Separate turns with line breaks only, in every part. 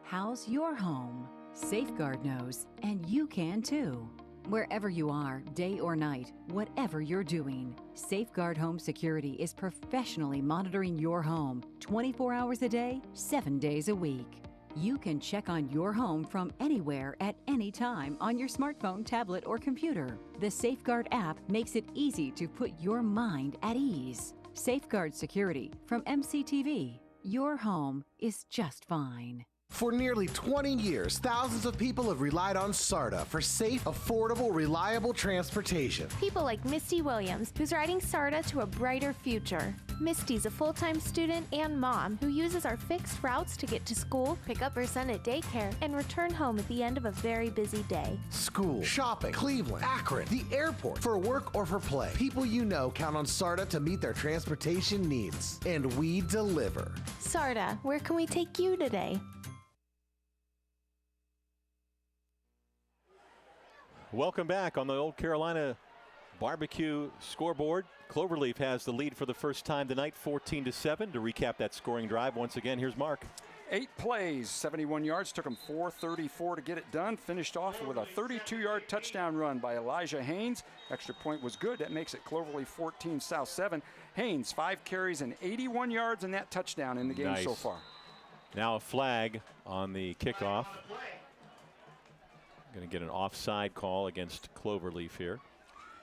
House your home. Safeguard knows, and you can too. Wherever you are, day or night, whatever you're doing, Safeguard Home Security is professionally monitoring your home 24 hours a day, 7 days a week. You can check on your home from anywhere at any time on your smartphone, tablet, or computer. The Safeguard app makes it easy to put your mind at ease. Safeguard Security from MCTV. Your home is just fine.
For nearly 20 years, thousands of people have relied on SARTA for safe, affordable, reliable transportation.
People like Misty Williams, who's riding SARTA to a brighter future. Misty's a full-time student and mom who uses our fixed routes to get to school, pick up her son at daycare, and return home at the end of a very busy day.
School, shopping, Cleveland, Akron, the airport, for work or for play. People you know count on SARTA to meet their transportation needs. And we deliver.
SARTA, where can we take you today?
Welcome back on the Old Carolina Barbecue scoreboard. Cloverleaf has the lead for the first time tonight, 14-7. To recap that scoring drive, once again, here's Mark.
8 plays, 71 yards, took them 4:34 to get it done. Finished off with a 32-yard touchdown run by Elijah Haynes. Extra point was good. That makes it Cloverleaf 14, South 7. Haynes, 5 carries and 81 yards and that touchdown in the game so far.
Now a flag on the kickoff. Going to get an offside call against Cloverleaf here.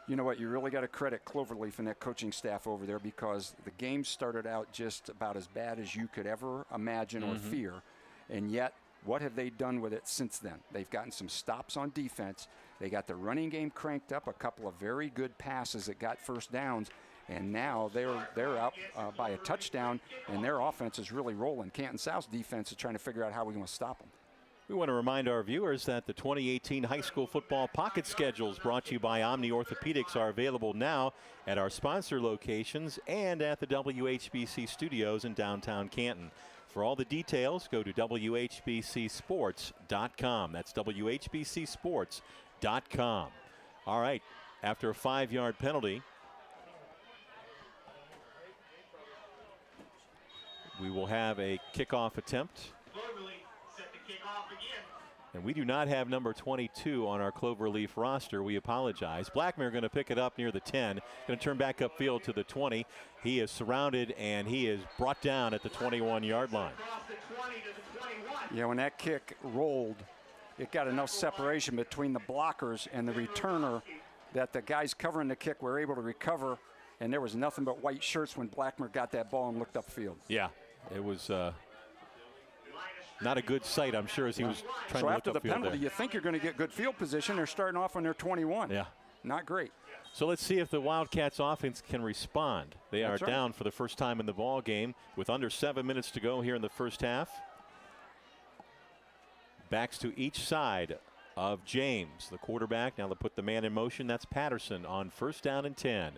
You know what? You really got to credit Cloverleaf and that coaching staff over there, because the game started out just about as bad as you could ever imagine or fear. And yet, what have they done with it since then? They've gotten some stops on defense. They got the running game cranked up, a couple of very good passes that got first downs. And now they're out by a touchdown, and their offense is really rolling. Canton South's defense is trying to figure out how we're going to stop them.
We want to remind our viewers that the 2018 high school football pocket schedules brought to you by Omni Orthopedics are available now at our sponsor locations and at the WHBC studios in downtown Canton. For all the details, go to WHBCsports.com. That's WHBCsports.com. All right, after a 5-yard penalty, we will have a kickoff attempt. And we do not have number 22 on our Cloverleaf roster. We apologize. Blackmer going to pick it up near the 10. Going to turn back upfield to the 20. He is surrounded, and he is brought down at the 21-yard line.
Yeah, when that kick rolled, it got enough separation between the blockers and the returner that the guys covering the kick were able to recover, and there was nothing but white shirts when Blackmer got that ball and looked upfield.
Yeah, it was not a good sight, I'm sure, as he was trying to look upfield.
So after the penalty, you think you're going to get good field position. They're starting off on their 21.
Yeah.
Not great.
So let's see if the Wildcats offense can respond. They are down for the first time in the ball game with under 7 minutes to go here in the first half. Backs to each side of James, the quarterback. Now they'll put the man in motion. That's Patterson on 1st down and 10.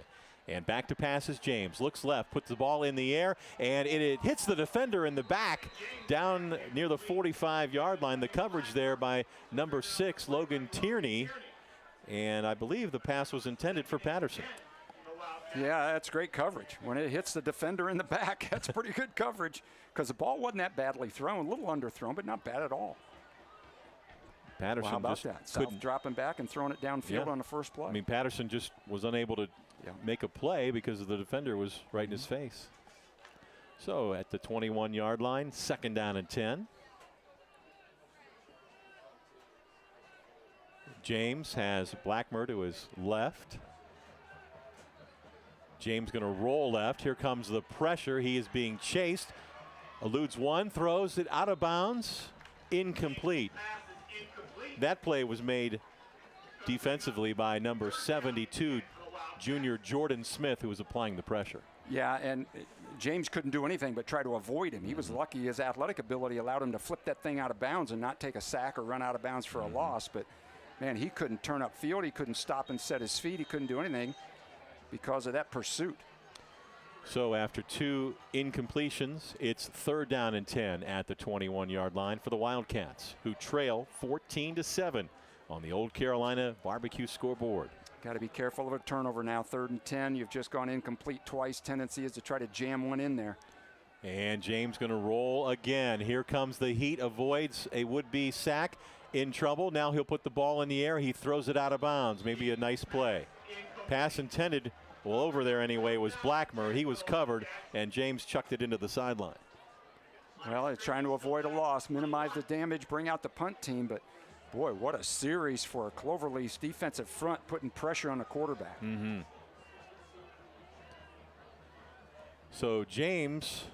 And back to passes. James looks left, puts the ball in the air, and it hits the defender in the back down near the 45-yard line. The coverage there by number 6, Logan Tierney. And I believe the pass was intended for Patterson.
Yeah, that's great coverage. When it hits the defender in the back, that's pretty good coverage, because the ball wasn't that badly thrown. A little underthrown, but not bad at all.
Patterson,
how about that? South dropping back and throwing it downfield on the first play.
I mean, Patterson just was unable to make a play because the defender was right in his face. So at the 21-yard line, 2nd down and 10. James has Blackmer to his left. James going to roll left. Here comes the pressure. He is being chased. Eludes one, throws it out of bounds. Incomplete. That play was made defensively by number 72, junior Jordan Smith, who was applying the pressure.
Yeah, and James couldn't do anything but try to avoid him. He was lucky his athletic ability allowed him to flip that thing out of bounds and not take a sack or run out of bounds for a loss. But, man, he couldn't turn up field. He couldn't stop and set his feet. He couldn't do anything because of that pursuit.
So after 2 incompletions, it's 3rd down and 10 at the 21-yard line for the Wildcats, who trail 14-7 on the Old Carolina Barbecue scoreboard.
Got to be careful of a turnover now. 3rd and 10. You've just gone incomplete twice. Tendency is to try to jam one in there.
And James going to roll again. Here comes the heat. Avoids a would-be sack. In trouble. Now he'll put the ball in the air. He throws it out of bounds. Maybe a nice play. Pass intended. Well, over there anyway was Blackmer. He was covered, and James chucked it into the sideline.
Well, they're trying to avoid a loss, minimize the damage, bring out the punt team. But, boy, what a series for Cloverleaf's defensive front, putting pressure on the quarterback.
So James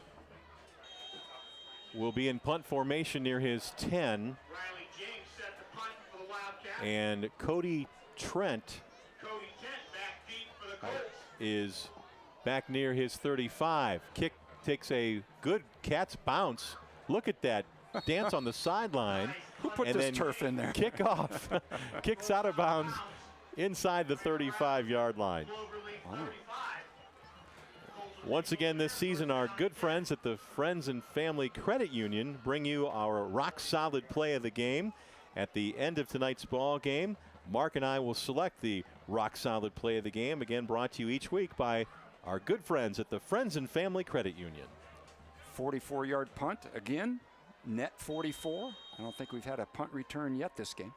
will be in punt formation near his 10. And Cody Trent is back near his 35. Kick takes a good cat's bounce. Look at that dance on the sideline.
Who put this turf in there?
Kick off. Kicks out of bounds inside the 35-yard line.
Wow.
Once again this season, our good friends at the Friends and Family Credit Union bring you our rock-solid play of the game. At the end of tonight's ball game, Mark and I will select the rock-solid play of the game, again brought to you each week by our good friends at the Friends and Family Credit Union.
44-yard punt again, net 44. I don't think we've had a punt return yet this game.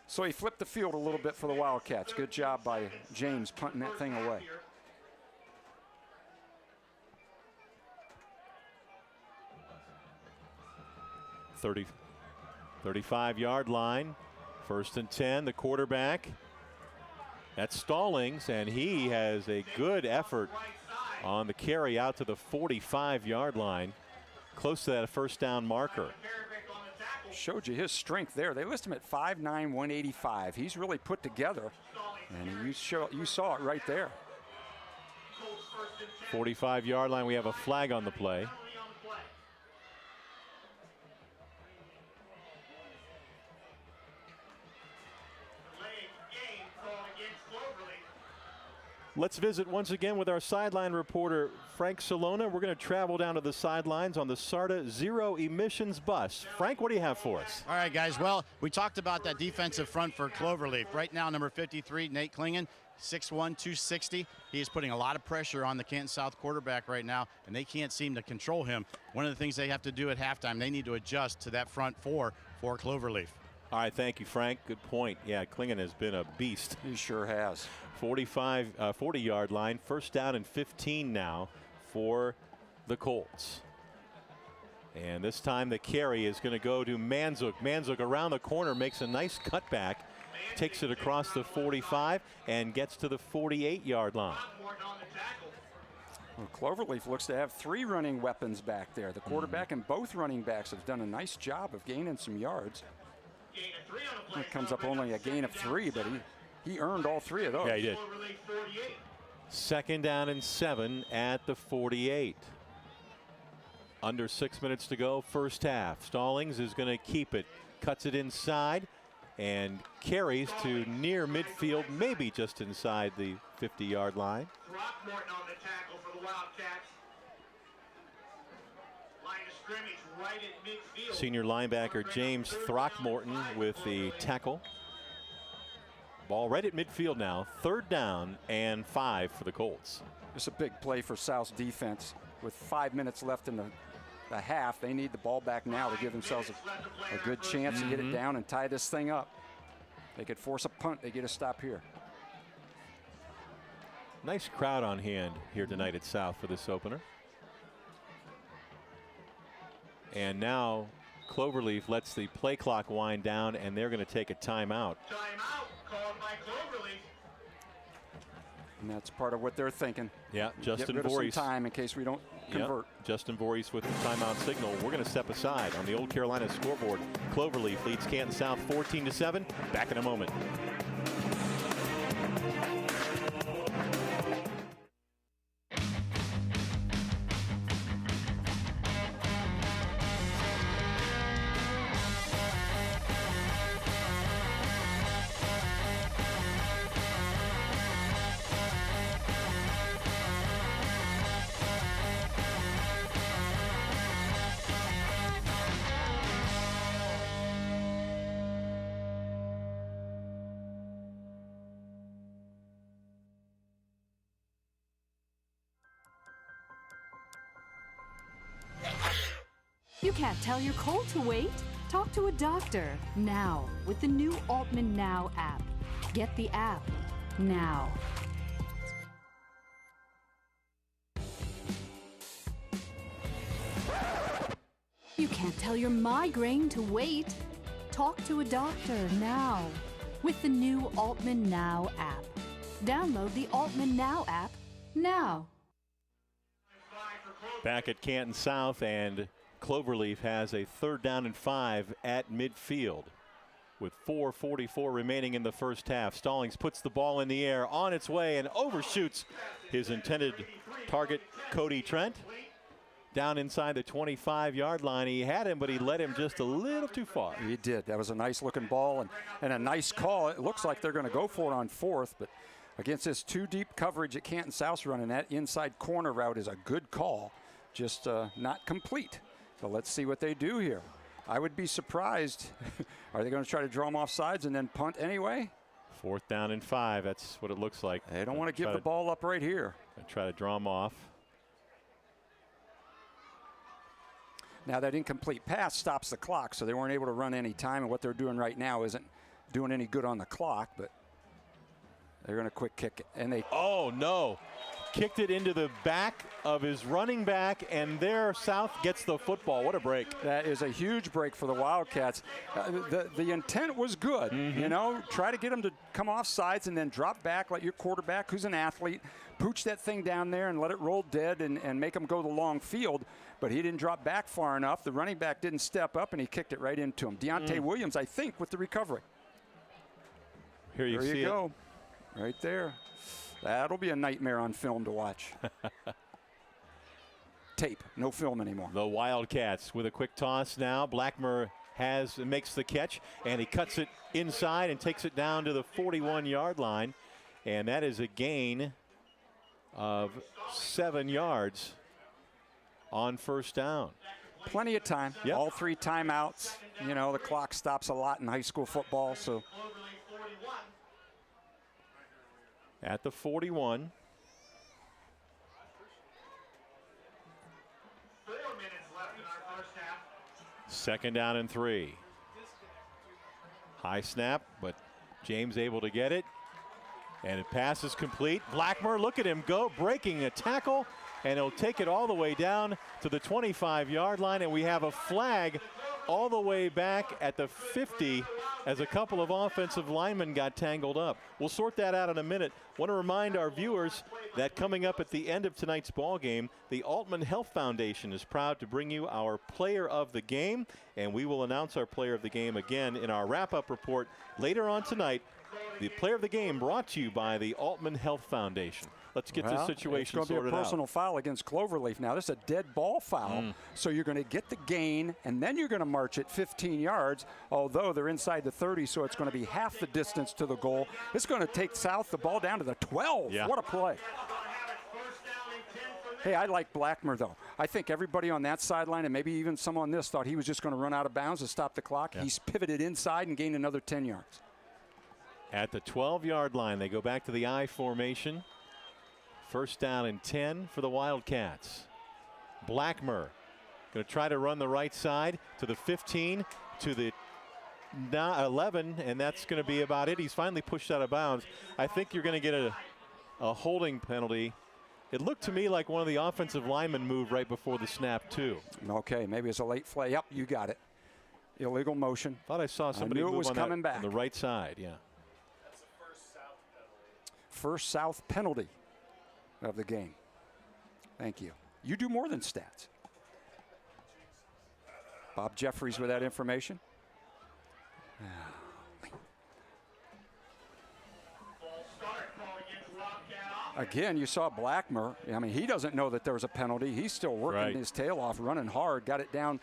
So he flipped the field a little bit for the Wildcats. Good job by James punting that thing away.
The 35-yard line. 1st and 10. The quarterback. That's Stallings, and he has a good effort on the carry out to the 45-yard line. Close to that first down marker.
Showed you his strength there. They list him at 5'9", 185. He's really put together, and you saw it right there.
45-yard line. We have a flag on the play. Let's visit once again with our sideline reporter, Frank Salona. We're going to travel down to the sidelines on the SARTA Zero Emissions bus. Frank, what do you have for us?
All right, guys. Well, we talked about that defensive front for Cloverleaf. Right now, number 53, Nate Klingen, 6'1", 260. He is putting a lot of pressure on the Canton South quarterback right now, and they can't seem to control him. One of the things they have to do at halftime, they need to adjust to that front four for Cloverleaf.
All right, thank you, Frank. Good point. Yeah, Klingen has been a beast.
He sure has.
40-yard line. 1st down and 15 now for the Colts. And this time the carry is going to go to Manzuk. Manzuk around the corner makes a nice cutback. Takes it across the 45 and gets to the 48-yard line.
Well, Cloverleaf looks to have 3 running weapons back there. The quarterback and both running backs have done a nice job of gaining some yards. It comes up only a gain of 3, but he earned all 3 of those.
Yeah, he did. 2nd down and 7 at the 48. Under 6 minutes to go, first half. Stallings is going to keep it. Cuts it inside and carries to near midfield, maybe just inside the 50-yard line.
Throckmorton on the tackle for the Wildcats. Line of scrimmage right at midfield.
Senior linebacker James Throckmorton with the tackle. Ball right at midfield now. 3rd down and 5 for the Colts.
It's a big play for South's defense. With 5 minutes left in the half, they need the ball back now to give themselves a good chance to get it down and tie this thing up. They could force a punt. They get a stop here.
Nice crowd on hand here tonight at South for this opener. And now Cloverleaf lets the play clock wind down, and they're going to take a timeout.
Timeout called by Cloverleaf.
And that's part of what they're thinking.
Yeah, Justin
Get rid of
Voorhees.
some time in case we don't convert.
Yep. Justin Voorhees with the timeout signal. We're going to step aside on the Old Carolina scoreboard. Cloverleaf leads Canton South 14-7. Back in a moment.
You can't tell your cold to wait? Talk to a doctor now with the new Altman Now app. Get the app now. You can't tell your migraine to wait. Talk to a doctor now with the new Altman Now app. Download the Altman Now app now.
Back at Canton South, and Cloverleaf has a 3rd down and 5 at midfield with 4:44 remaining in the first half. Stallings puts the ball in the air on its way and overshoots his intended target, Cody Trent. Down inside the 25-yard line. He had him, but he led him just a little too far.
He did. That was a nice looking ball and a nice call. It looks like they're going to go for it on 4th, but against this 2-deep coverage at Canton South's running, that inside corner route is a good call, just not complete. But let's see what they do here. I would be surprised. Are they going to try to draw him off sides and then punt anyway?
4th down and 5. That's what it looks like.
They don't want to give the ball up right here.
Try to draw him off.
Now that incomplete pass stops the clock, so they weren't able to run any time, and what they're doing right now isn't doing any good on the clock, but they're going to quick kick it. And they
oh no, kicked it into the back of his running back, and there South gets the football. What a break.
That is a huge break for the Wildcats. The intent was good, you know, try to get them to come off sides and then drop back, let your quarterback, who's an athlete, pooch that thing down there and let it roll dead and make them go the long field. But he didn't drop back far enough. The running back didn't step up, and he kicked it right into him. Deontay Williams, I think, with the recovery.
Here you
there you go. Right there. That'll be a nightmare on film to watch. Tape, no film anymore.
The Wildcats with a quick toss now. Blackmer makes the catch, and he cuts it inside and takes it down to the 41-yard line. And that is a gain of 7 yards on 1st down.
Plenty of time.
Yep.
All 3 timeouts. You know, the clock stops a lot in high school football, so.
At the 41.
4 minutes left in our first half.
2nd down and 3. High snap, but James able to get it. And the pass is complete. Blackmer, look at him go, breaking a tackle, and he'll take it all the way down to the 25-yard line, and we have a flag all the way back at the 50 as a couple of offensive linemen got tangled up. We'll sort that out in a minute. Want to remind our viewers that coming up at the end of tonight's ball game, the Altman Health Foundation is proud to bring you our player of the game, and we will announce our player of the game again in our wrap-up report later on tonight. The player of the game brought to you by the Altman Health Foundation. Let's get this situation sorted out.
It's going to be a personal foul against Cloverleaf. Now, this is a dead ball foul, so you're going to get the gain, and then you're going to march it 15 yards, although they're inside the 30, so it's going to be half the distance to the goal. It's going to take South the ball down to the 12.
Yeah.
What a play. Hey, I like Blackmer, though. I think everybody on that sideline, and maybe even some on this, thought he was just going to run out of bounds to stop the clock. Yeah. He's pivoted inside and gained another 10 yards.
At the 12-yard line, they go back to the I formation. 1st down and 10 for the Wildcats. Blackmer going to try to run the right side to the 15, to the 11, and that's going to be about it. He's finally pushed out of bounds. I think you're going to get a holding penalty. It looked to me like one of the offensive linemen moved right before the snap, too.
Okay, maybe it's a late flag. Yep, you got it. Illegal motion.
Thought I saw somebody move on the right side, yeah.
That's the first South penalty.
First South penalty of the game. Thank you. You do more than stats. Bob Jeffries with that information. Again, you saw Blackmer. I mean, he doesn't know that there was a penalty. He's still working his tail off, running hard. Got it down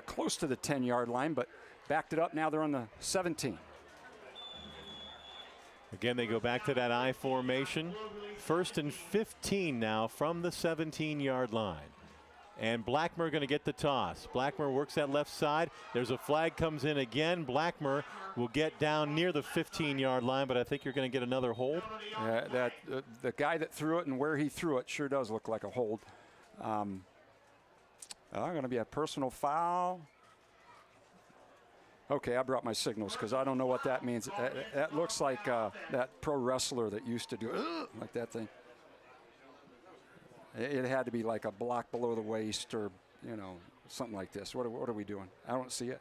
close to the 10-yard line, but backed it up. Now they're on the 17.
Again, they go back to that I formation. 1st and 15 now from the 17-yard line. And Blackmer going to get the toss. Blackmer works that left side. There's a flag comes in again. Blackmer will get down near the 15-yard line, but I think you're going to get another hold.
Yeah, the guy that threw it and where he threw it sure does look like a hold. Going to be a personal foul. Okay, I brought my signals because I don't know what that means. That looks like that pro wrestler that used to do like that thing. It had to be like a block below the waist or, you know, something like this. What are we doing? I don't see it.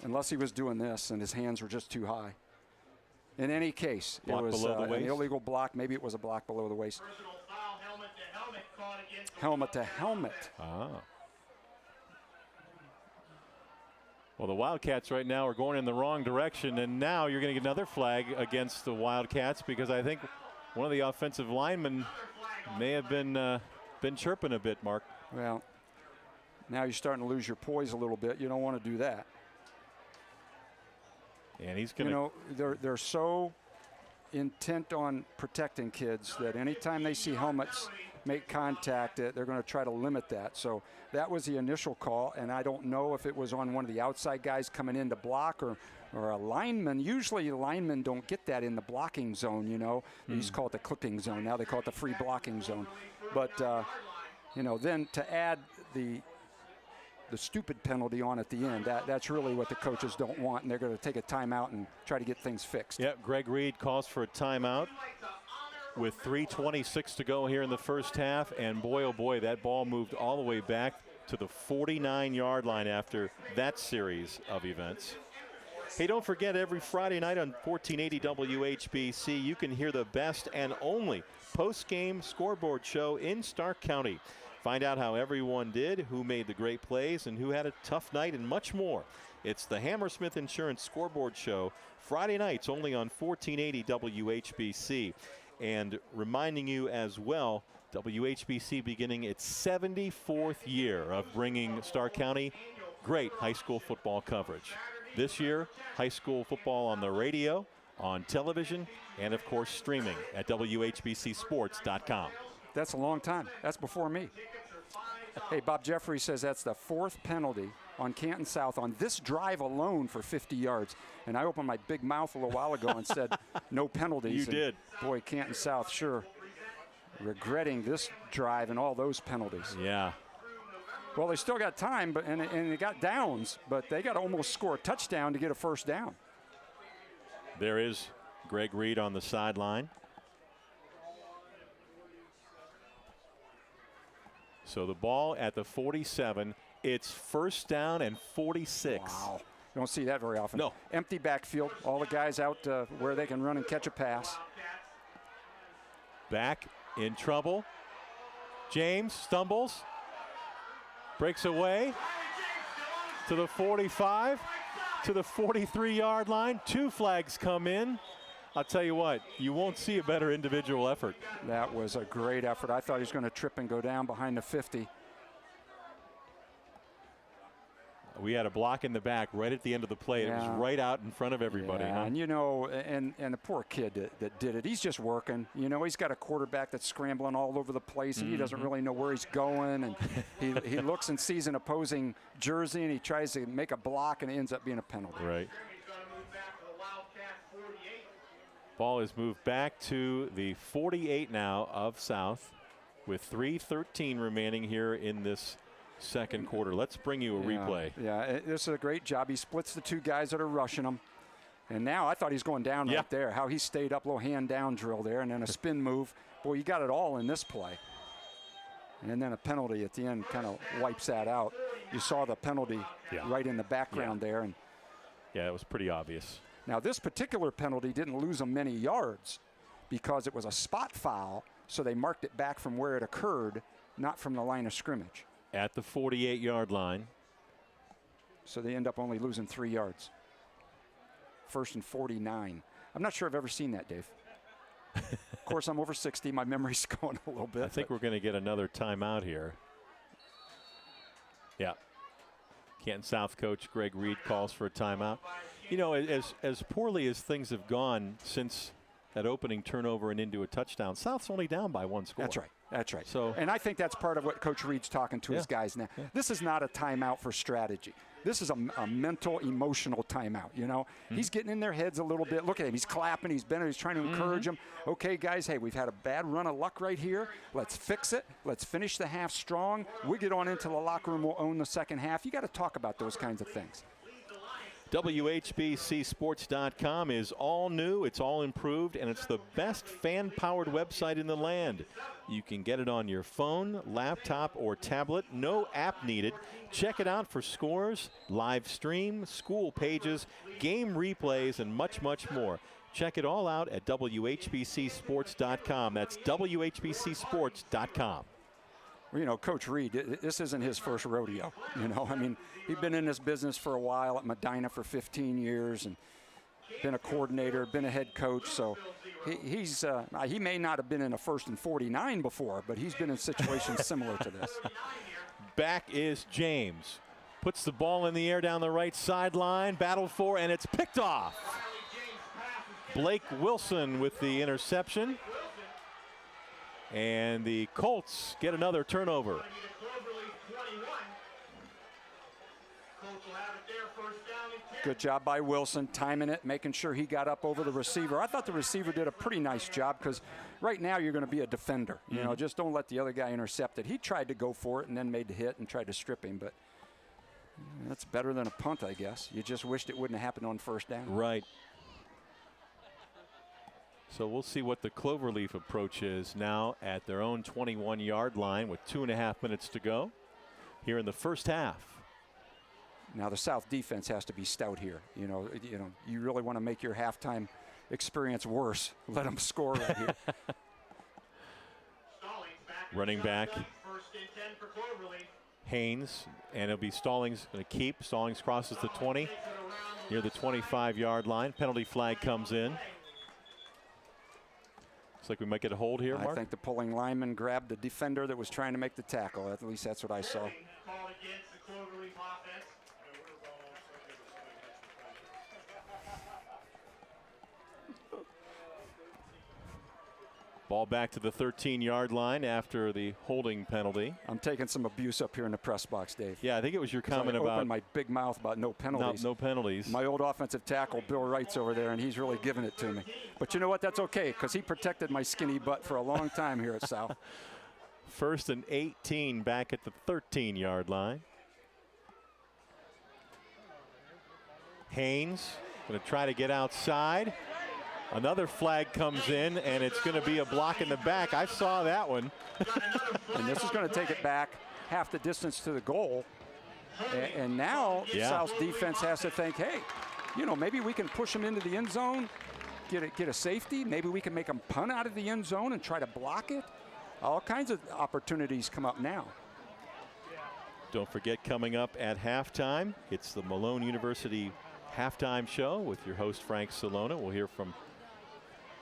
Unless he was doing this and his hands were just too high. In any case,
block
it was
below the
an
waist.
illegal block. Maybe it was a block below the waist.
Personal foul, helmet to helmet, caught against
Helmet to helmet.
Well, the Wildcats right now are going in the wrong direction, and now you're going to get another flag against the Wildcats because I think one of the offensive linemen may have been chirping a bit, Mark.
Well, now you're starting to lose your poise a little bit. You don't want to do that.
And he's going to.
You know, they're so intent on protecting kids that anytime they see helmets make contact, they're going to try to limit that. So that was the initial call, and I don't know if it was on one of the outside guys coming in to block or a lineman. Usually linemen don't get that in the blocking zone, you know. They used to call it the clipping zone. Now they call it the free blocking zone. But, you know, then to add the stupid penalty on at the end, that's really what the coaches don't want, and they're going to take a timeout and try to get things fixed.
Yep, Greg Reed calls for a timeout with 3:26 to go here in the first half, and boy, oh boy, that ball moved all the way back to the 49-yard line after that series of events. Hey, don't forget, every Friday night on 1480 WHBC, you can hear the best and only post-game scoreboard show in Stark County. Find out how everyone did, who made the great plays, and who had a tough night, and much more. It's the Hammersmith Insurance Scoreboard Show, Friday nights only on 1480 WHBC. And reminding you as well, WHBC beginning its 74th year of bringing Stark County great high school football coverage. This year, high school football on the radio, on television, and of course streaming at WHBCSports.com.
That's a long time. That's before me. Hey, Bob Jeffrey says that's the fourth penalty on Canton South on this drive alone for 50 yards. And I opened my big mouth a little while ago and said no penalties.
You did.
Boy, Canton South sure regretting this drive and all those penalties.
Yeah.
Well, they still got time, and they got downs, but they got to almost score a touchdown to get a first down.
There is Greg Reed on the sideline. So the ball at the 47. It's first down and 46.
Wow. You don't see that very often.
No.
Empty backfield. All the guys out where they can run and catch a pass.
Back in trouble. James stumbles. Breaks away to the 45, to the 43-yard line. Two flags come in. I'll tell you what, you won't see a better individual effort.
That was a great effort. I thought he was going to trip and go down behind the 50.
We had a block in the back right at the end of the play.
Yeah.
It was right out in front of everybody.
Yeah,
huh?
and you know, and the poor kid that did it, he's just working. You know, he's got a quarterback that's scrambling all over the place, and he doesn't really know where he's going. And he looks and sees an opposing jersey, and he tries to make a block, and it ends up being a penalty.
Right. Ball is moved back to the 48 now of South with 3:13 remaining here in this second quarter. Let's bring you a replay.
Yeah, this is a great job. He splits the two guys that are rushing him. And now I thought he was going down right there. How he stayed up, little hand down drill there, and then a spin move. Boy, you got it all in this play. And then a penalty at the end kind of wipes that out. You saw the penalty right in the background there. And
yeah, it was pretty obvious.
now, this particular penalty didn't lose them many yards because it was a spot foul, so they marked it back from where it occurred, not from the line of scrimmage.
At the 48-yard line.
So they end up only losing 3 yards. First and 49. I'm not sure I've ever seen that, Dave. Of course, I'm over 60. My memory's going a little bit.
I think we're going to get another timeout here. Yeah. Canton South coach Greg Reed calls for a timeout. You know, as poorly as things have gone since that opening turnover and into a touchdown. South's only down by 1 score.
That's right. That's right.
So,
and I think that's part of what Coach Reed's talking to his guys now. Yeah. This is not a timeout for strategy. This is a mental, emotional timeout, you know. He's getting in their heads a little bit. Look at him. He's clapping. He's bending. He's trying to encourage them. Okay, guys, hey, we've had a bad run of luck right here. Let's fix it. Let's finish the half strong. We get on into the locker room. We'll own the second half. You got to talk about those kinds of things.
WHBCSports.com is all new, it's all improved, and it's the best fan-powered website in the land. You can get it on your phone, laptop, or tablet. No app needed. Check it out for scores, live stream, school pages, game replays, and much, much more. Check it all out at WHBCSports.com. That's WHBCSports.com.
You know, Coach Reed, this isn't his first rodeo. You know, I mean, he's been in this business for a while at Medina for 15 years and been a coordinator, been a head coach. So he may not have been in a 1st and 49 before, but he's been in situations similar to this.
Back is James. Puts the ball in the air down the right sideline, battled for, and it's picked off. Blake Wilson with the interception. And the Colts get another turnover.
Good job by Wilson, timing it, making sure he got up over the receiver. I thought the receiver did a pretty nice job because right now you're going to be a defender. You know, just don't let the other guy intercept it. He tried to go for it and then made the hit and tried to strip him, but that's better than a punt, I guess. You just wished it wouldn't have happened on 1st down.
Right. So we'll see what the Cloverleaf approach is now at their own 21-yard line with 2.5 minutes to go here in the first half.
Now the South defense has to be stout here. You know, you really want to make your halftime experience worse. Let them score right here.
Running back Haynes, and it'll be Stallings going to keep. Stallings crosses the 20 near the 25-yard line. Penalty flag comes in. Looks like we might get a hold here, Mark.
I think the pulling lineman grabbed the defender that was trying to make the tackle. At least that's what I saw.
Ball back to the 13-yard line after the holding penalty.
I'm taking some abuse up here in the press box, Dave.
Yeah, I think it was your comment about...
opened my big mouth about no penalties.
No penalties.
My old offensive tackle, Bill Wright's over there, and he's really giving it to me. But you know what? That's okay, because he protected my skinny butt for a long time here at South.
1st and 18 back at the 13-yard line. Haynes going to try to get outside. Another flag comes in, and it's going to be a block in the back. I saw that one.
And this is going to take it back half the distance to the goal. And now South's defense has to think, hey, you know, maybe we can push them into the end zone, get a safety. Maybe we can make them punt out of the end zone and try to block it. All kinds of opportunities come up now.
Don't forget, coming up at halftime, it's the Malone University halftime show with your host, Frank Salona. We'll hear from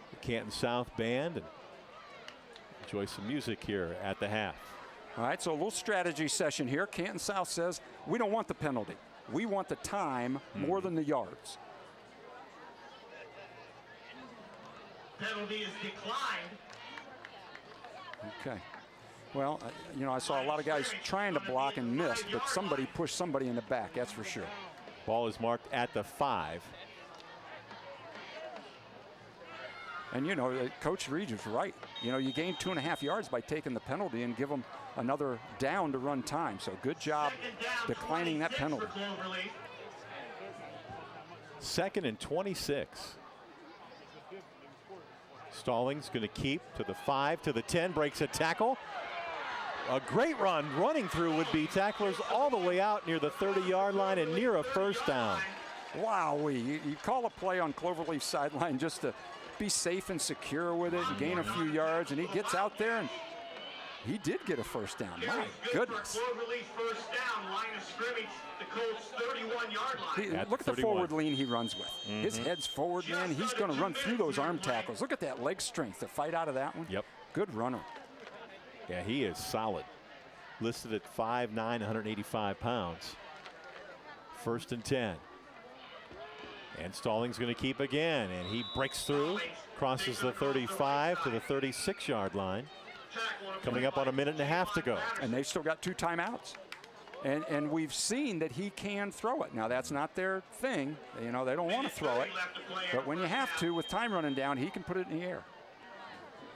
the Canton South Band and enjoy some music here at the half.
All right, so a little strategy session here. Canton South says, we don't want the penalty. We want the time more than the yards.
Penalty is declined.
Okay. Well, you know, I saw a lot of guys trying to block and miss, but somebody pushed somebody in the back, that's for sure.
Ball is marked at the 5.
And, you know, Coach Reed is right. You know, you gain 2.5 yards by taking the penalty and give them another down to run time. So good job declining that penalty.
2nd and 26. Stallings going to keep to the 5, to the 10, breaks a tackle. A great run running through would be tacklers all the way out near the 30-yard line and near a first down.
Wowee, you call a play on Cloverleaf sideline just to be safe and secure with it and gain a few yards, and he gets out there and he did get a first down. My goodness.
First down, line of scrimmage, the Colts 31-yard line.
Look at the forward lean he runs with. His head's forward, man. He's going to run through those arm tackles. Look at that leg strength to fight out of that one.
Yep.
Good runner.
Yeah, he is solid. Listed at 5'9", 185 pounds. 1st and 10. And Stallings going to keep again, and he breaks through, crosses the 35 to the 36-yard line. Coming up on a minute and a half to go.
And they've still got 2 timeouts. And we've seen that he can throw it. Now, that's not their thing. You know, they don't want to throw it. But when you have to, with time running down, he can put it in the air.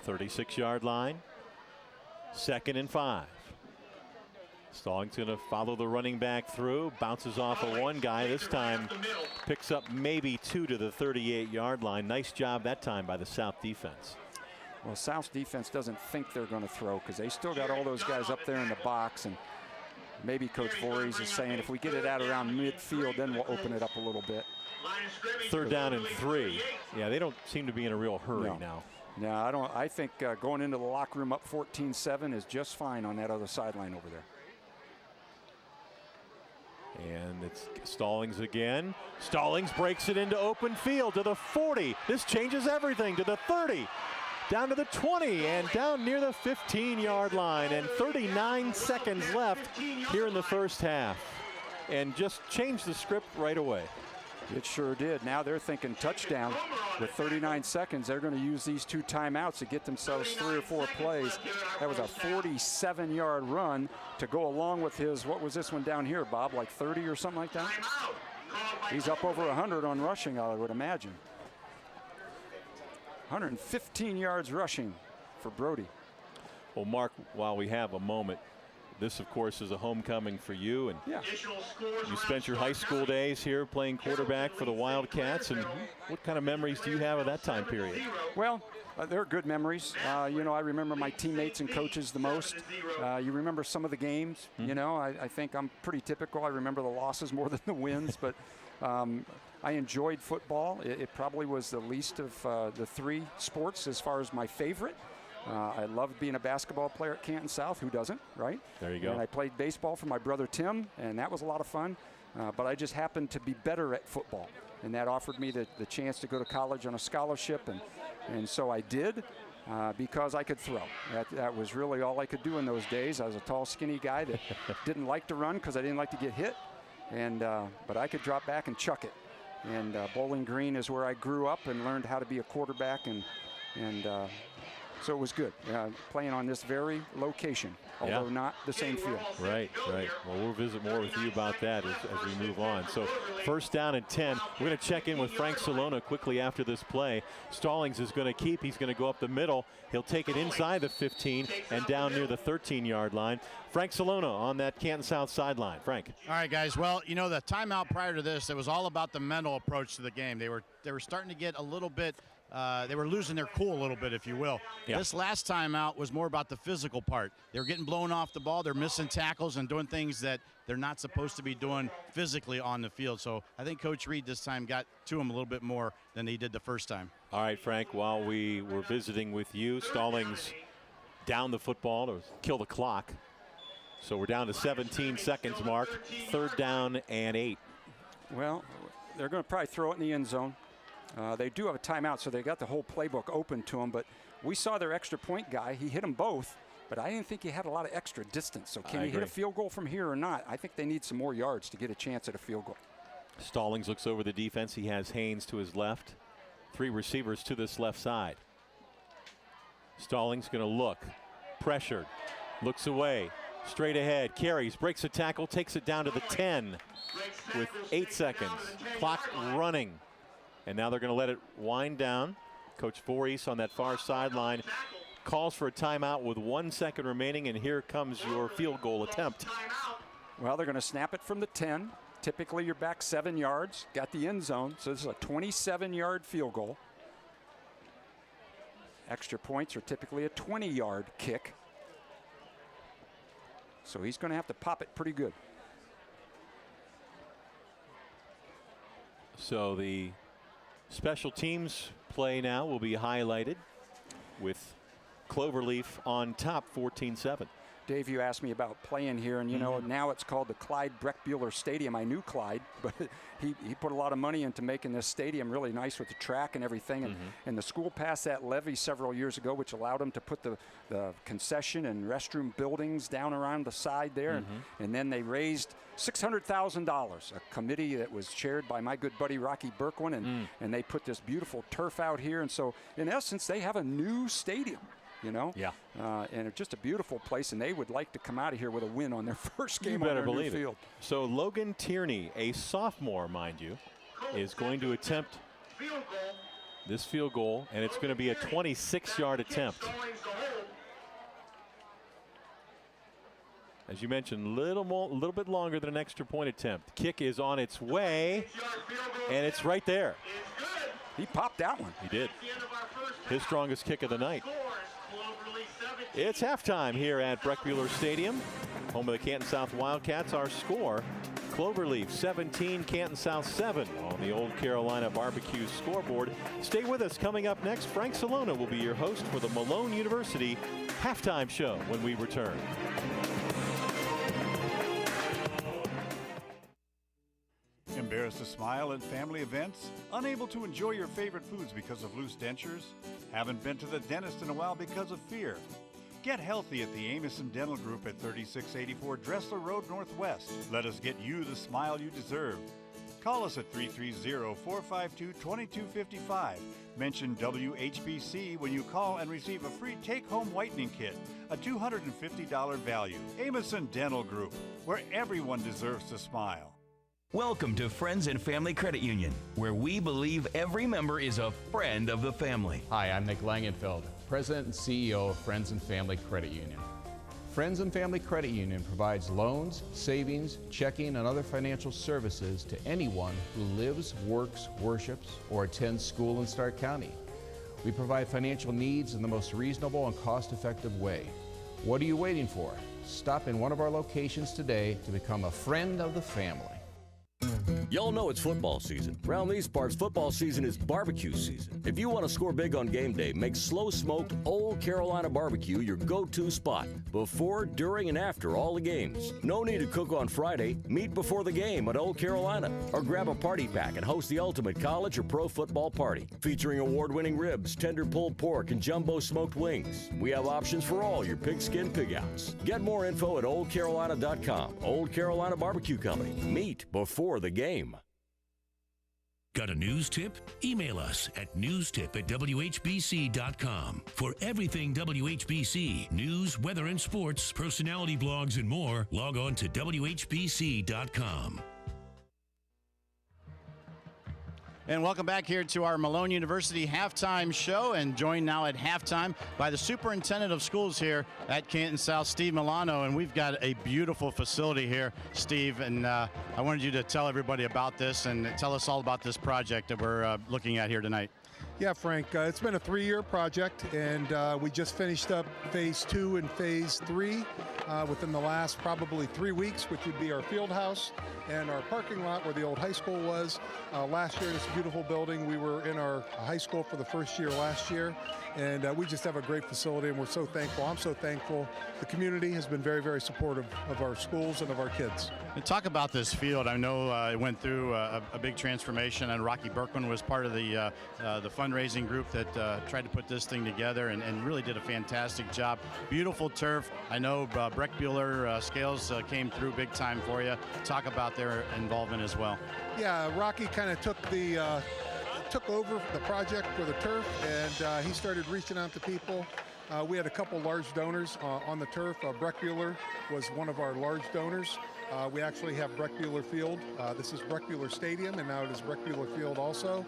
36-yard line. 2nd and 5. Stallings going to follow the running back through. Bounces off of one guy. This time picks up maybe 2 to the 38-yard line. Nice job that time by the South defense.
Well, South's defense doesn't think they're going to throw because they still got all those guys up there in the box. And maybe Coach Voorhees is saying if we get it out around midfield, then we'll open it up a little bit.
3rd down and 3. Yeah, they don't seem to be in a real hurry now.
No, I don't. I think going into the locker room up 14-7 is just fine on that other sideline over there.
And it's Stallings again. Stallings breaks it into open field to the 40. This changes everything to the 30. Down to the 20 and down near the 15-yard line. And 39 seconds left here in the first half. And just changed the script right away.
It sure did. Now they're thinking touchdown. With 39 seconds, they're going to use these 2 timeouts to get themselves 3 or 4 plays. That was a 47-yard run to go along with his, what was this one down here, Bob, like 30 or something like that? He's up over 100 on rushing, I would imagine. 115 yards rushing for Brody.
Well, Mark, while we have a moment, this, of course, is a homecoming for you. And you spent your high school days here playing quarterback for the Wildcats. And what kind of memories do you have of that time period?
Well, they're good memories. You know, I remember my teammates and coaches the most. You remember some of the games. You know, I think I'm pretty typical. I remember the losses more than the wins. But I enjoyed football. It probably was the least of the 3 sports as far as my favorite. I loved being a basketball player at Canton South. Who doesn't, right?
There you go.
And I played baseball for my brother Tim, and that was a lot of fun. But I just happened to be better at football, and that offered me the chance to go to college on a scholarship, and so I did because I could throw. That was really all I could do in those days. I was a tall, skinny guy that didn't like to run because I didn't like to get hit, and but I could drop back and chuck it. And Bowling Green is where I grew up and learned how to be a quarterback, and so it was good playing on this very location, although not the same field.
Right, right. Well, we'll visit more with you about that as we move on. So 1st down and 10. We're going to check in with Frank Salona quickly after this play. Stallings is going to keep. He's going to go up the middle. He'll take it inside the 15 and down near the 13-yard line. Frank Salona on that Canton South sideline. Frank.
All right, guys. Well, you know, the timeout prior to this, it was all about the mental approach to the game. They were starting to get a little bit they were losing their cool a little bit, if you will. Yeah. This last time out was more about the physical part. They were getting blown off the ball. They're missing tackles and doing things that they're not supposed to be doing physically on the field. So I think Coach Reed this time got to him a little bit more than he did the first time.
All right, Frank, while we were visiting with you, Stallings down the football to kill the clock. So we're down to 17 seconds, Mark. 3rd down and 8.
Well, they're going to probably throw it in the end zone. They do have a timeout, so they got the whole playbook open to them. But we saw their extra point guy. He hit them both, but I didn't think he had a lot of extra distance. So can he hit a field goal from here or not? I think they need some more yards to get a chance at a field goal.
Stallings looks over the defense. He has Haynes to his left. 3 receivers to this left side. Stallings going to look. Pressured. Looks away. Straight ahead. Carries. Breaks a tackle. Takes it down to the 10 with 8 seconds. Clock running. And now they're going to let it wind down. Coach Voorhees on that far sideline calls for a timeout with 1 second remaining, and here comes your field goal attempt.
Well, they're going to snap it from the 10. Typically, you're back 7 yards. Got the end zone, so this is a 27-yard field goal. Extra points are typically a 20-yard kick. So he's going to have to pop it pretty good.
So the special teams play now will be highlighted with Cloverleaf on top 14-7.
Dave, you asked me about playing here, and you know, now it's called the Clyde Breckbuehler Stadium. I knew Clyde, but he put a lot of money into making this stadium really nice with the track and everything. And the school passed that levy several years ago, which allowed them to put the concession and restroom buildings down around the side there. And then they raised $600,000, a committee that was chaired by my good buddy Rocky Berkwin, and they put this beautiful turf out here. And so, in essence, they have a new stadium. You know, and it's just a beautiful place, and they would like to come out of here with a win on their first game on their new field.
So Logan Tierney, a sophomore, mind you, is going to attempt this field goal, and it's going to be a 26-yard attempt. As you mentioned, a little bit longer than an extra point attempt. Kick is on its way, and it's right there.
He popped that one.
He did. His strongest kick of the night. It's halftime here at Breckbuehler Stadium, home of the Canton South Wildcats. Our score, Cloverleaf 17, Canton South 7 on the Old Carolina Barbecue scoreboard. Stay with us. Coming up next, Frank Salona will be your host for the Malone University halftime show when we return.
Embarrassed to smile at family events? Unable to enjoy your favorite foods because of loose dentures? Haven't been to the dentist in a while because of fear? Get healthy at the Amison Dental Group at 3684 Dressler Road Northwest. Let us get you the smile you deserve. Call us at 330-452-2255. Mention WHBC when you call and receive a free take-home whitening kit, a $250 value. Amison Dental Group, where everyone deserves to smile.
Welcome to Friends and Family Credit Union, where we believe every member is a friend of the family.
Hi, I'm Nick Langenfeld, President and CEO of Friends and Family Credit Union. Friends and Family Credit Union provides loans, savings, checking, and other financial services to anyone who lives, works, worships, or attends school in Stark County. We provide financial needs in the most reasonable and cost-effective way. What are you waiting for? Stop in one of our locations today to become a friend of the family.
Y'all know it's football season. Around these parts, football season is barbecue season. If you want to score big on game day, make slow-smoked Old Carolina barbecue your go-to spot before, during, and after all the games. No need to cook on Friday. Meet before the game at Old Carolina. Or grab a party pack and host the ultimate college or pro football party. Featuring award-winning ribs, tender pulled pork, and jumbo smoked wings. We have options for all your pigskin pig-outs. Get more info at oldcarolina.com. Old Carolina Barbecue Company. Meet before the game.
Got a news tip? Email us at newstip@whbc.com. For everything WHBC, news, weather, and sports, personality blogs, and more, log on to WHBC.com.
And welcome back here to our Malone University halftime show, and joined now at halftime by the superintendent of schools here at Canton South, Steve Milano. And we've got a beautiful facility here, Steve, and I wanted you to tell everybody about this and tell us all about this project that we're looking at here tonight.
Yeah, Frank, it's been a 3-year project, and we just finished up phase 2 and phase 3 within the last probably 3 weeks, which would be our field house and our parking lot where the old high school was. Last year, this beautiful building, we were in our high school for the first year last year, and we just have a great facility, and we're so thankful. I'm so thankful. The community has been very, very supportive of our schools and of our kids.
And talk about this field. I know it went through a big transformation, and Rocky Berkwin was part of the fundraising group that tried to put this thing together and really did a fantastic job. Beautiful turf. I know Breckbuehler Scales came through big time for you. Talk about their involvement as well.
Yeah, Rocky kind of took over the project for the turf, and he started reaching out to people. We had a couple large donors on the turf. Breckbuehler was one of our large donors. We actually have Breckbuehler Field. This is Breckbuehler Stadium, and now it is Breckbuehler Field also.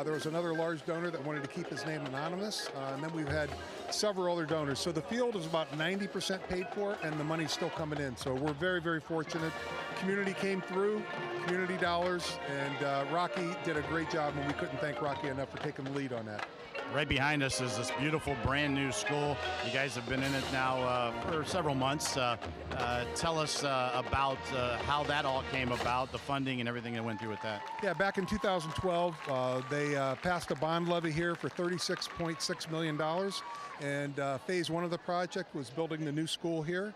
There was another large donor that wanted to keep his name anonymous, and then we've had several other donors. So the field is about 90% paid for, and the money's still coming in. So we're very, very fortunate. Community came through, community dollars, and Rocky did a great job, and we couldn't thank Rocky enough for taking the lead on that.
Right behind us is this beautiful brand new school. You guys have been in it now for several months. Tell us about how that all came about, the funding and everything that went through with that.
Yeah, back in 2012, they passed a bond levy here for $36.6 million. And phase one of the project was building the new school here.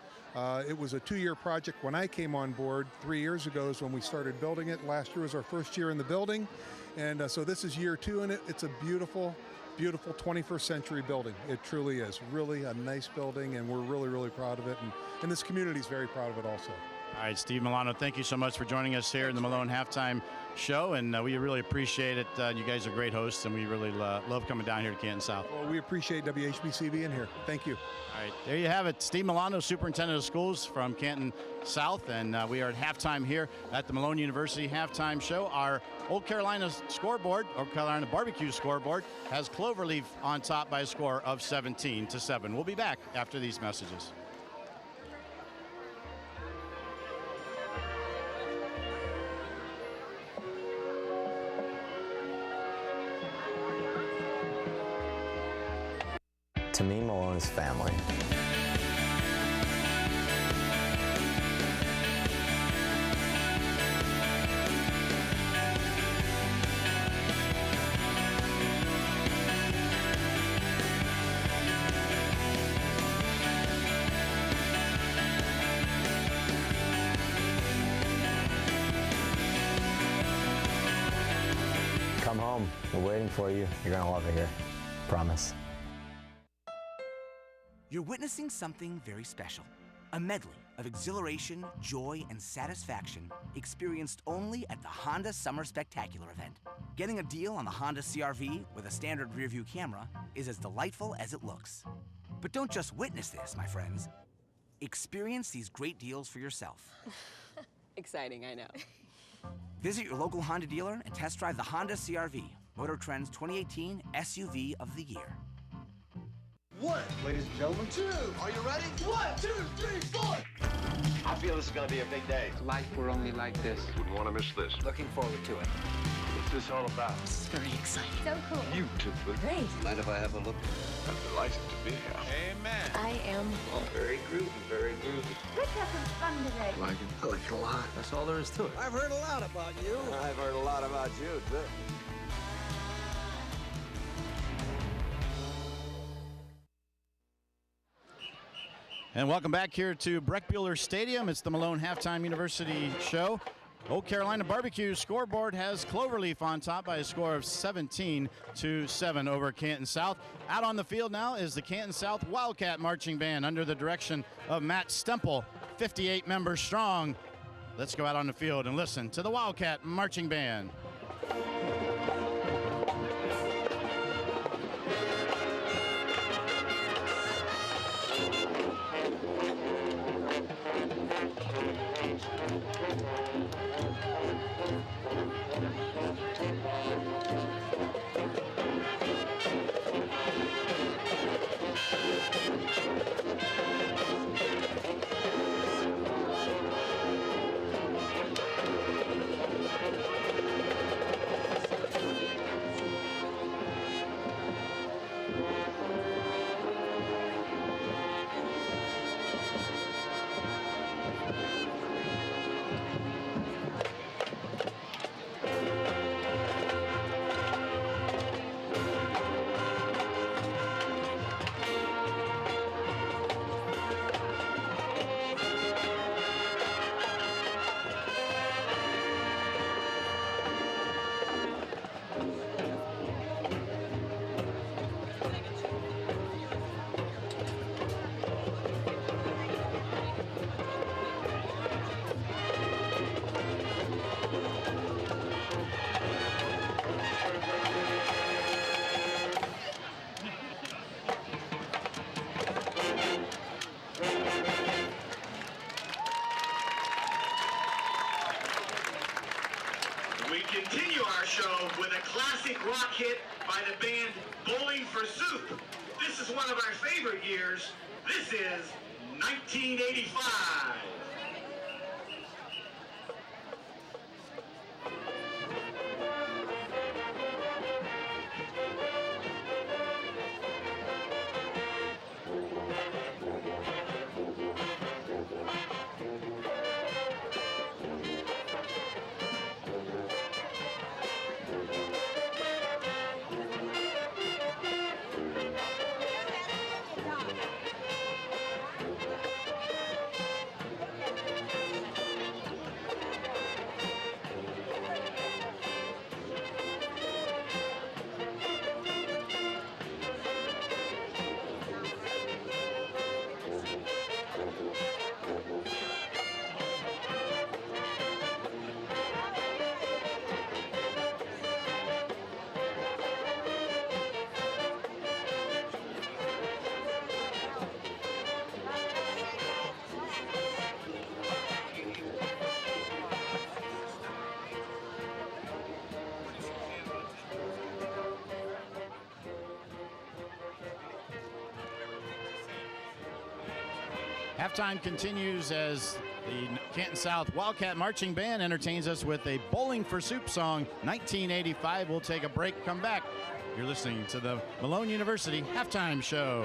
It was a 2-year project when I came on board. 3 years ago is when we started building it. Last year was our first year in the building. And so this is year 2 in it. It's a beautiful 21st century building. It truly is. Really a nice building, and we're really, really proud of it. And this community is very proud of it also.
All right, Steve Milano, thank you so much for joining us here in the Malone Halftime Show, and we really appreciate it. You guys are great hosts, and we really love coming down here to Canton South.
Well, we appreciate WHBC being here. Thank you.
All right, there you have it. Steve Milano, Superintendent of Schools from Canton South, and we are at halftime here at the Malone University Halftime Show. Our Old Carolina scoreboard, Old Carolina barbecue scoreboard, has Cloverleaf on top by a score of 17-7. We'll be back after these messages.
To me, Malone is family. Come home. We're waiting for you. You're gonna love it here. Promise.
You're witnessing something very special. A medley of exhilaration, joy, and satisfaction experienced only at the Honda Summer Spectacular event. Getting a deal on the Honda CR-V with a standard rearview camera is as delightful as it looks. But don't just witness this, my friends. Experience these great deals for yourself.
Exciting, I know.
Visit your local Honda dealer and test drive the Honda CR-V, Motor Trend's 2018 SUV of the Year.
1, ladies and gentlemen, 2. Are you ready? 1, 2, 3, 4. I feel this is going to be a big day.
Life were only like this.
Wouldn't want to miss this.
Looking forward to it.
What's this all about?
This is very exciting.
So cool.
Beautiful.
Great.
Mind if I have a look? I'm delighted to be here. Amen.
I am.
Oh, very groovy, very groovy.
Let's have some fun today.
Like it? I like it a lot. That's all there is to it.
I've heard a lot about you.
I've heard a lot about you, too.
And welcome back here to Breck Bueller Stadium. It's the Malone Halftime University Show. Old Carolina Barbecue scoreboard has Cloverleaf on top by a score of 17-7 over Canton South. Out on the field now is the Canton South Wildcat Marching Band under the direction of Matt Stempel, 58 members strong. Let's go out on the field and listen to the Wildcat Marching Band.
We continue our show with a classic rock hit by the band Bowling for Soup. This is one of our favorite years. This is 1985.
Halftime continues as the Canton South Wildcat Marching Band entertains us with a Bowling for Soup song, 1985. We'll take a break, come back. You're listening to the Malone University Halftime Show.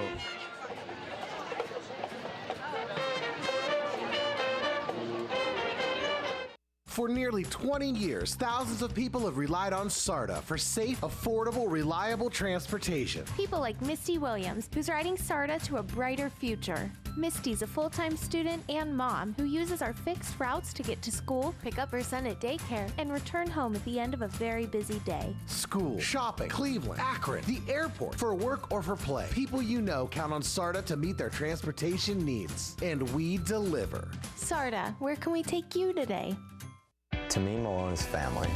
For nearly 20 years, thousands of people have relied on SARTA for safe, affordable, reliable transportation.
People like Misty Williams, who's riding SARTA to a brighter future. Misty's a full-time student and mom who uses our fixed routes to get to school, pick up her son at daycare, and return home at the end of a very busy day.
School, shopping, Cleveland, Akron, the airport, for work or for play. People you know count on SARTA to meet their transportation needs. And we deliver.
SARTA, where can we take you today?
To me, Malone is family.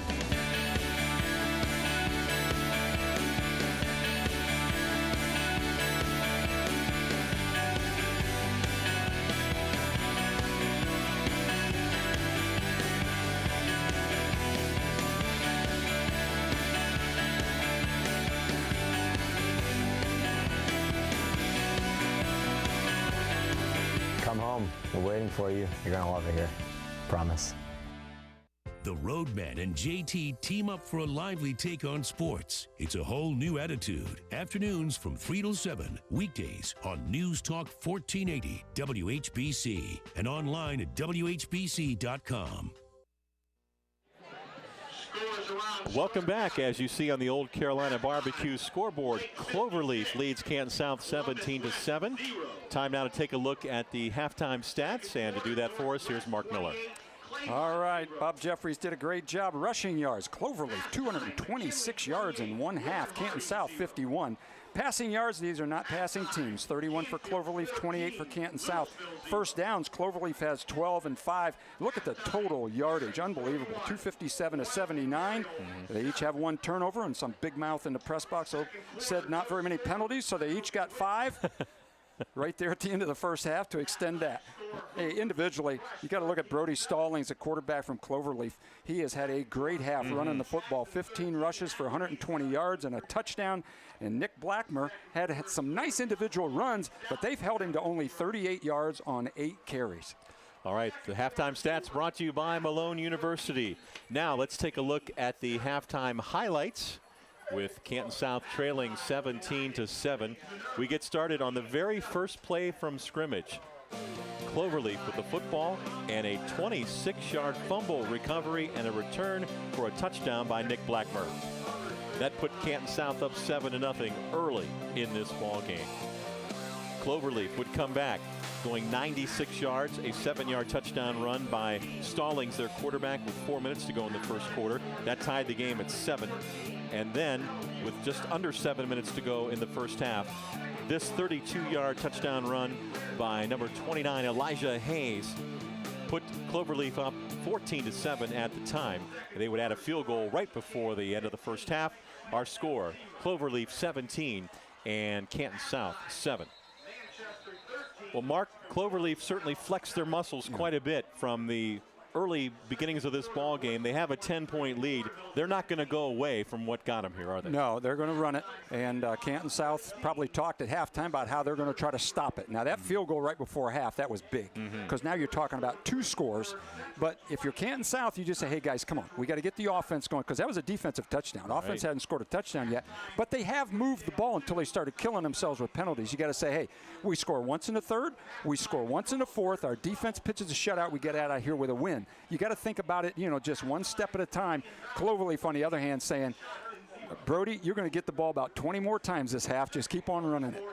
Come home. We're waiting for you. You're going to love it here. Promise.
The Roadman and JT team up for a lively take on sports. It's a whole new attitude. Afternoons from 3 till 7, weekdays on News Talk 1480 WHBC and online at WHBC.com.
Welcome back. As you see on the Old Carolina Barbecue scoreboard, Cloverleaf leads Canton South 17-7. Time now to take a look at the halftime stats, and to do that for us, here's Mark Miller.
All right, Bob Jeffries did a great job. Rushing yards, Cloverleaf 226 yards in one half, Canton South 51. Passing yards, these are not passing teams. 31 for Cloverleaf, 28 for Canton South. First downs, Cloverleaf has 12 and 5. Look at the total yardage, unbelievable. 257 to 79. They each have one turnover and some big mouth in the press box. So said not very many penalties, so they each got 5. Right there at the end of the first half to extend that. Hey, individually, you got to look at Brody Stallings, a quarterback from Cloverleaf. He has had a great half running the football. 15 rushes for 120 yards and a touchdown. And Nick Blackmer had some nice individual runs, but they've held him to only 38 yards on 8 carries.
All right, the halftime stats brought to you by Malone University. Now let's take a look at the halftime highlights, with Canton South trailing 17-7. We get started on the very first play from scrimmage. Cloverleaf with the football and a 26-yard fumble recovery and a return for a touchdown by Nick Blackmer. That put Canton South up 7-0 early in this ball game. Cloverleaf would come back, going 96 yards, a 7-yard touchdown run by Stallings, their quarterback, with 4 minutes to go in the first quarter. That tied the game at 7. And then, with just under 7 minutes to go in the first half, this 32-yard touchdown run by number 29, Elijah Hayes, put Cloverleaf up 14-7 at the time. They would add a field goal right before the end of the first half. Our score, Cloverleaf 17 and Canton South 7. Well, Mark, Cloverleaf certainly flexed their muscles quite a bit from the early beginnings of this ball game. They have a 10-point lead. They're not going to go away from what got them here, are they?
No, they're going to run it. And Canton South probably talked at halftime about how they're going to try to stop it. Now, that field goal right before half, that was big, because now you're talking about 2 scores. But if you're Canton South, you just say, hey, guys, come on. We got to get the offense going, because that was a defensive touchdown. Offense hadn't scored a touchdown yet. But they have moved the ball until they started killing themselves with penalties. You got to say, hey, we score once in the third. We score once in the fourth. Our defense pitches a shutout. We get out of here with a win. You got to think about it, just one step at a time. Cloverleaf, on the other hand, saying, Brody, you're going to get the ball about 20 more times this half. Just keep on running it.